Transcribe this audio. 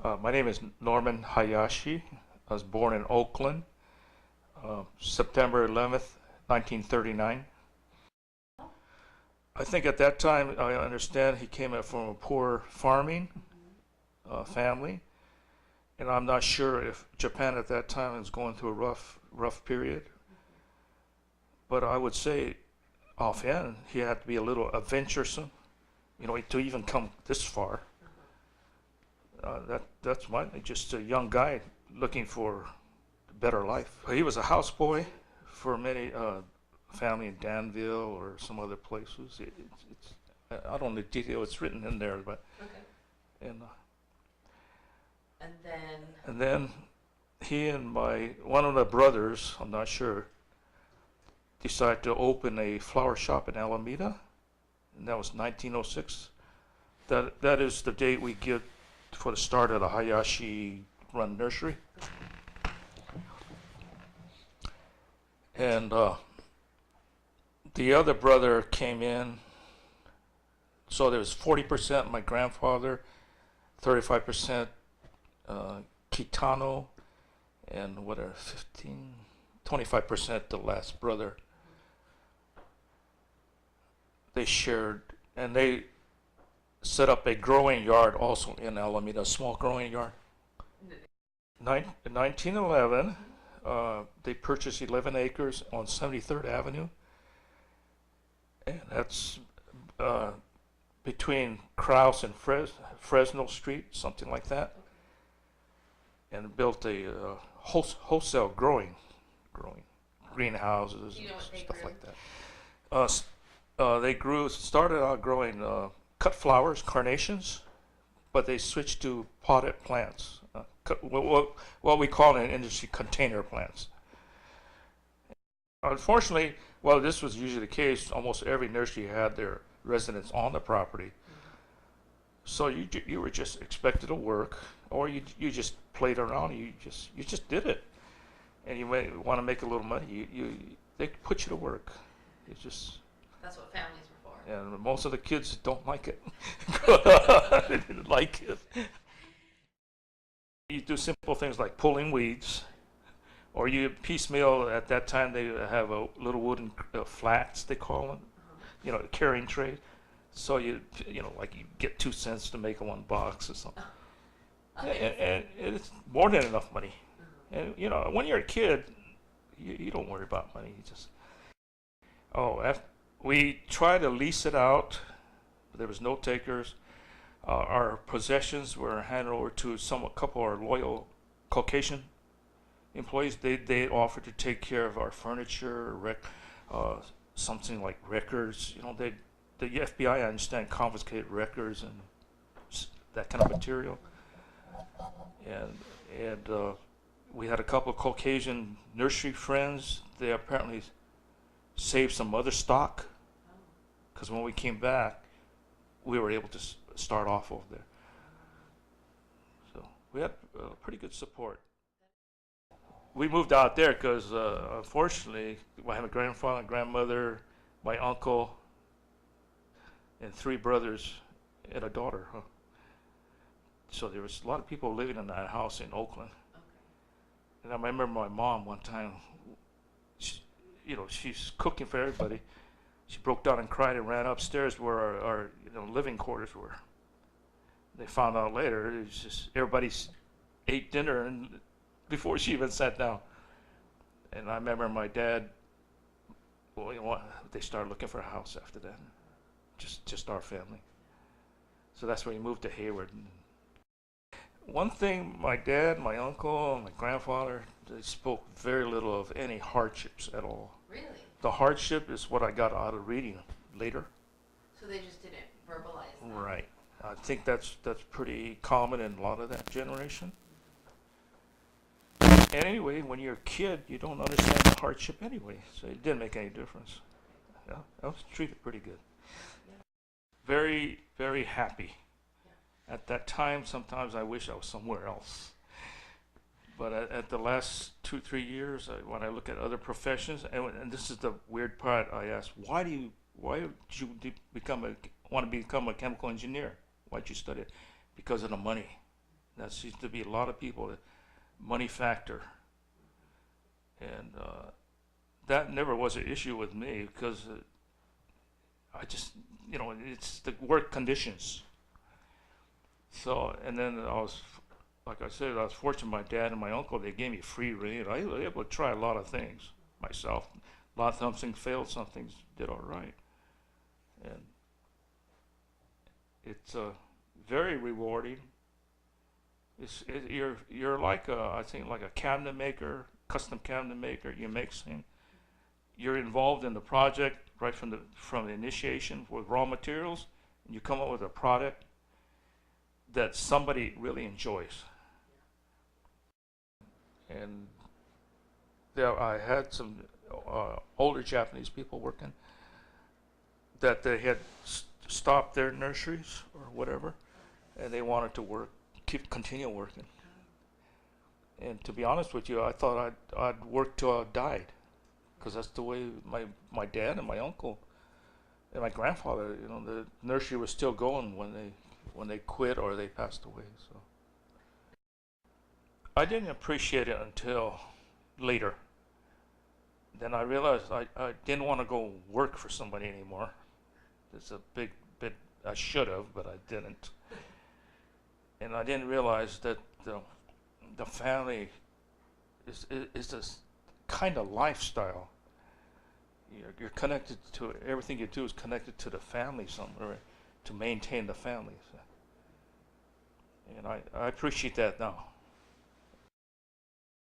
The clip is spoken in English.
My name is Norman Hayashi. I was born in Oakland, September 11th, 1939. I think at that time, I understand he came from a poor farming family, and I'm not sure if Japan at that time was going through a rough period. But I would say, offhand, he had to be a little adventuresome, to even come this far. That's my just a young guy looking for a better life. He was a houseboy for many family in Danville or some other places. I don't know the detail. It's written in there, but Okay. and And then, and then he and my one of the brothers, I'm not sure, decided to open a flower shop in Alameda, and that was 1906. That is the date we give for the start of the Hayashi run nursery. And the other brother came in, so there was 40% my grandfather, 35% Kitano, and what are 15, 25% the last brother. They shared, and they set up a growing yard also in Alameda, a small growing yard. In 1911, they purchased 11 acres on 73rd Avenue, and that's between Krause and Fresno Street, something like that, and built a wholesale growing greenhouses do you know and what they stuff grew? like that. They started out growing cut flowers, carnations, but they switched to potted plants, what we call in industry container plants. Unfortunately, well, this was usually the case. Almost every nursery had their residents on the property, so you were just expected to work, or you just played around. You just did it, and you may want to make a little money. They put you to work. It's just That's what families were for. and most of the kids don't like it. They didn't like it. You do simple things like pulling weeds, or you piecemeal. At that time, they have a little wooden flats they call them, carrying tray. So like you get 2 cents to make one box or something, and it's more than enough money. And when you're a kid, you don't worry about money. You just we tried to lease it out. But there was no takers. Our possessions were handed over to a couple of our loyal Caucasian employees. They offered to take care of our furniture, uh, something like records. The FBI, I understand, confiscated records and that kind of material. And we had a couple of Caucasian nursery friends. They apparently saved some other stock because when we came back, we were able to start off over there. So we had pretty good support. We moved out there because unfortunately, I had a grandfather, grandmother, my uncle, and three brothers and a daughter. Huh? So there was a lot of people living in that house in Oakland. Okay. And I remember my mom one time, she, she's cooking for everybody. She broke down and cried and ran upstairs where our living quarters were. They found out later it was just everybody ate dinner and before she even sat down. And I remember my dad. Well, they started looking for a house after that. Just our family. So that's when we moved to Hayward. One thing, my dad, my uncle, and my grandfather, they spoke very little of any hardships at all. Really? The hardship is what I got out of reading later. So they just didn't verbalize that. Right. I think that's pretty common in a lot of that generation. And anyway, when you're a kid, you don't understand the hardship anyway, so it didn't make any difference. Yeah, I was treated pretty good. Yeah. Very, very happy. Yeah. At that time, sometimes I wish I was somewhere else. But at the last 2, 3 years, when I look at other professions, and this is the weird part, I ask, why did you want to become a chemical engineer? Why'd you study it? Because of the money. That seems to be a lot of people, the money factor. And that never was an issue with me because I just, it's the work conditions. So, and then like I said, I was fortunate. My dad and my uncle, they gave me free rein. I was able to try a lot of things myself. A lot of things failed, some things did all right. And it's very rewarding. You're like I think like a cabinet maker, custom cabinet maker. You make things. You're involved in the project right from the initiation with raw materials, and you come up with a product that somebody really enjoys. And there, I had some older Japanese people working that they had stopped their nurseries or whatever, and they wanted to continue working. And to be honest with you, I thought I'd work till I died, because that's the way my dad and my uncle and my grandfather, the nursery was still going when they quit or they passed away. So I didn't appreciate it until later. Then I realized I didn't want to go work for somebody anymore. It's a big bit. I should have, but I didn't. And I didn't realize that the family is this kind of lifestyle. You're connected to everything you do is connected to the family somewhere to maintain the family. And I appreciate that now.